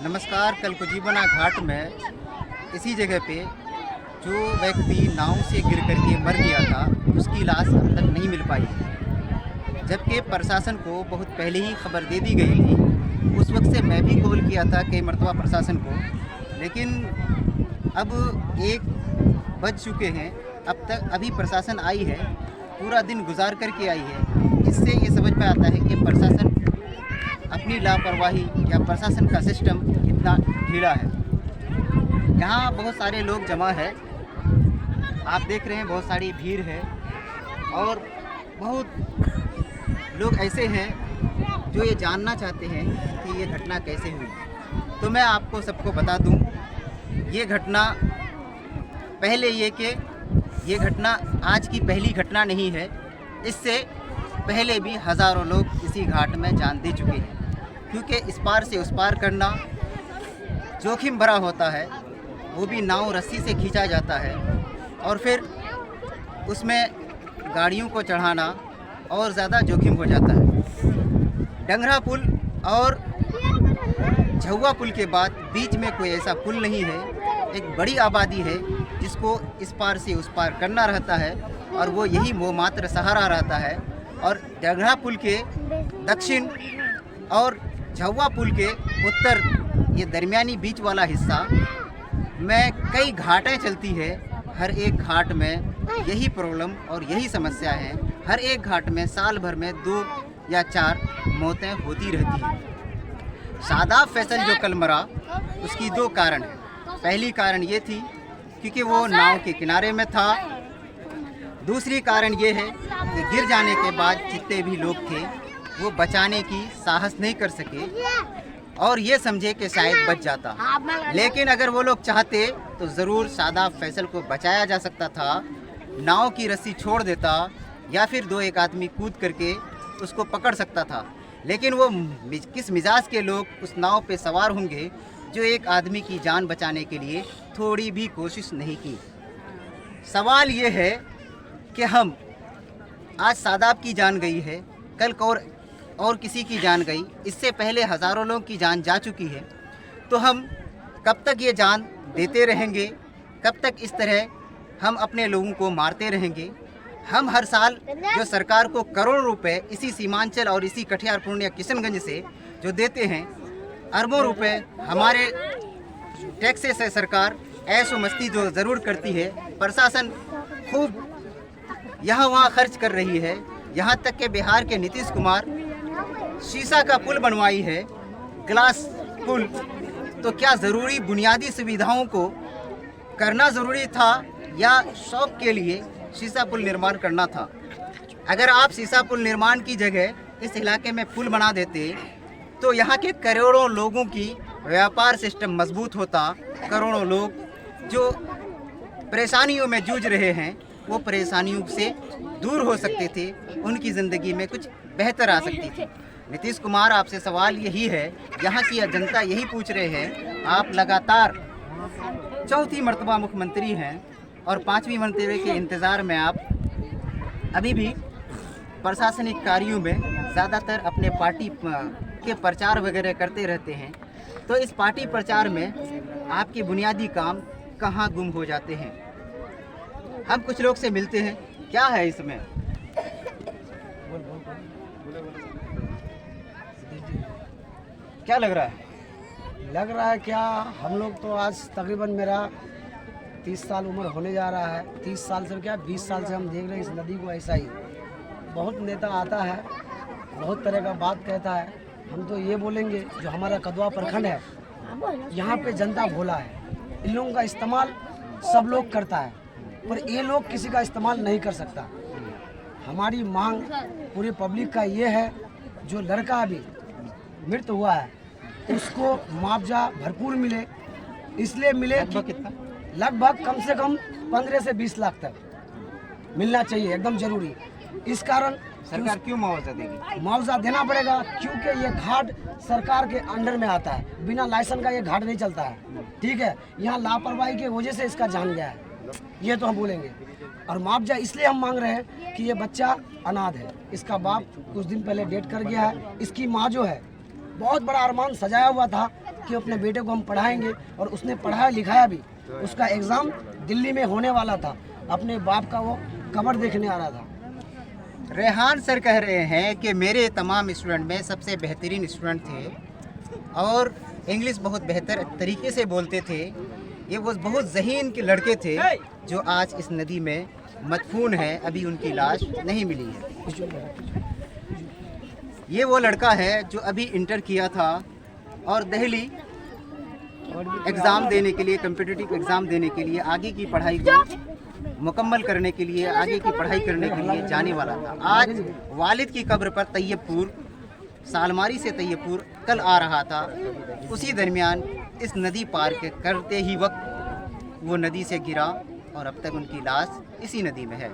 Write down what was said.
नमस्कार। कल कुजीबना घाट में इसी जगह पे जो व्यक्ति नाव से गिर करके मर गया था उसकी लाश अब तक नहीं मिल पाई है, जबकि प्रशासन को बहुत पहले ही खबर दे दी गई थी। उस वक्त से मैं भी कॉल किया था कई मरतबा प्रशासन को, लेकिन अब 1 बज चुके हैं, अब तक अभी प्रशासन आई है, पूरा दिन गुजार करके आई है। इससे ये समझ में आता है कि प्रशासन अपनी लापरवाही या प्रशासन का सिस्टम कितना ढीला है। यहाँ बहुत सारे लोग जमा है, आप देख रहे हैं, बहुत सारी भीड़ है और बहुत लोग ऐसे हैं जो ये जानना चाहते हैं कि ये घटना कैसे हुई। तो मैं आपको सबको बता दूं, ये घटना पहले ये घटना आज की पहली घटना नहीं है। इससे पहले भी हज़ारों लोग इसी घाट में जान दे चुके हैं, क्योंकि इस पार से उस पार करना जोखिम भरा होता है। वो भी नाव रस्सी से खींचा जाता है और फिर उसमें गाड़ियों को चढ़ाना और ज़्यादा जोखिम हो जाता है। डंगरा पुल और झुआ पुल के बाद बीच में कोई ऐसा पुल नहीं है। एक बड़ी आबादी है जिसको इस पार से उस पार करना रहता है और वो यही वो मात्र सहारा रहता है। और डंगरा पुल के दक्षिण और झुआ पुल के उत्तर, ये दरमियानी बीच वाला हिस्सा में कई घाटें चलती है। हर एक घाट में यही प्रॉब्लम और यही समस्या है। हर एक घाट में साल भर में 2 या 4 मौतें होती रहती हैं। शादाब फैसल जो कल मरा, उसकी 2 कारण हैं। पहली कारण ये थी क्योंकि वो नाव के किनारे में था। दूसरी कारण ये है कि गिर जाने के बाद जितने भी लोग थे वो बचाने की साहस नहीं कर सके और ये समझे कि शायद बच जाता। लेकिन अगर वो लोग चाहते तो ज़रूर शादाब फैसल को बचाया जा सकता था। नाव की रस्सी छोड़ देता या फिर 2-1 आदमी कूद करके उसको पकड़ सकता था। लेकिन वो किस मिजाज के लोग उस नाव पे सवार होंगे जो एक आदमी की जान बचाने के लिए थोड़ी भी कोशिश नहीं की। सवाल ये है कि हम आज शादाब की जान गई है, कल और किसी की जान गई, इससे पहले हज़ारों लोगों की जान जा चुकी है। तो हम कब तक ये जान देते रहेंगे? कब तक इस तरह हम अपने लोगों को मारते रहेंगे? हम हर साल जो सरकार को करोड़ों रुपए इसी सीमांचल और इसी कटिहार, पूर्णिया, किशनगंज से जो देते हैं, अरबों रुपए हमारे टैक्सेस से सरकार ऐशो मस्ती जो ज़रूर करती है। प्रशासन खूब यहाँ वहाँ खर्च कर रही है। यहाँ तक कि बिहार के नीतीश कुमार शीशा का पुल बनवाई है, ग्लास पुल। तो क्या ज़रूरी बुनियादी सुविधाओं को करना ज़रूरी था या शौक के लिए शीशा पुल निर्माण करना था? अगर आप शीशा पुल निर्माण की जगह इस इलाके में पुल बना देते तो यहाँ के करोड़ों लोगों की व्यापार सिस्टम मजबूत होता। करोड़ों लोग जो परेशानियों में जूझ रहे हैं वो परेशानियों से दूर हो सकते थे, उनकी ज़िंदगी में कुछ बेहतर आ सकती थी। नीतीश कुमार, आपसे सवाल यही है, यहाँ की जनता यही पूछ रहे हैं, आप लगातार 4थी मरतबा मुख्यमंत्री हैं और 5वीं मरतबे के इंतज़ार में आप अभी भी प्रशासनिक कार्यों में ज़्यादातर अपने पार्टी के प्रचार वगैरह करते रहते हैं। तो इस पार्टी प्रचार में आपके बुनियादी काम कहाँ गुम हो जाते हैं? हम कुछ लोग से मिलते हैं, क्या है इसमें? क्या लग रहा है? लग रहा है क्या, हम लोग तो आज तकरीबन मेरा 30 साल उम्र होने जा रहा है। 30 साल से क्या 20 साल से हम देख रहे हैं इस नदी को ऐसा ही। बहुत नेता आता है, बहुत तरह का बात कहता है। हम तो ये बोलेंगे, जो हमारा कदवा प्रखंड है, यहाँ पे जनता भोला है। इन लोगों का इस्तेमाल सब लोग करता है, पर ये लोग किसी का इस्तेमाल नहीं कर सकता। हमारी मांग पूरी पब्लिक का ये है, जो लड़का अभी मृत हुआ है उसको मुआवजा भरपूर मिले। इसलिए मिले कि लगभग कम से कम 15 से 20 लाख तक मिलना चाहिए, एकदम जरूरी। इस कारण सरकार क्यों मुआवजा देगी? मुआवजा देना पड़ेगा क्योंकि ये घाट सरकार के अंडर में आता है। बिना लाइसेंस का ये घाट नहीं चलता है, ठीक है। यहाँ लापरवाही की वजह से इसका जान गया है, ये तो हम बोलेंगे। और मुआवजा इसलिए हम मांग रहे हैं कि ये बच्चा अनाथ है, इसका बाप कुछ दिन पहले डेट कर गया है। इसकी माँ जो है, बहुत बड़ा अरमान सजाया हुआ था कि अपने बेटे को हम पढ़ाएंगे, और उसने पढ़ाया लिखाया भी। उसका एग्ज़ाम दिल्ली में होने वाला था, अपने बाप का वो कब्र देखने आ रहा था। रेहान सर कह रहे हैं कि मेरे तमाम स्टूडेंट में सबसे बेहतरीन स्टूडेंट थे और इंग्लिश बहुत बेहतर तरीके से बोलते थे। ये वो बहुत ज़हीन के लड़के थे जो आज इस नदी में मदफून है, अभी उनकी लाश नहीं मिली है। ये वो लड़का है जो अभी इंटर किया था और दिल्ली एग्ज़ाम देने के लिए, कम्पिटिटिव एग्ज़ाम देने के लिए, आगे की पढ़ाई को मुकम्मल करने के लिए, आगे की पढ़ाई करने के लिए जाने वाला था। आज वालिद की कब्र पर तैयबपुर, सालमारी से तैयबपुर कल आ रहा था। उसी दरमियान इस नदी पार करते ही वक्त वो नदी से गिरा और अब तक उनकी लाश इसी नदी में है।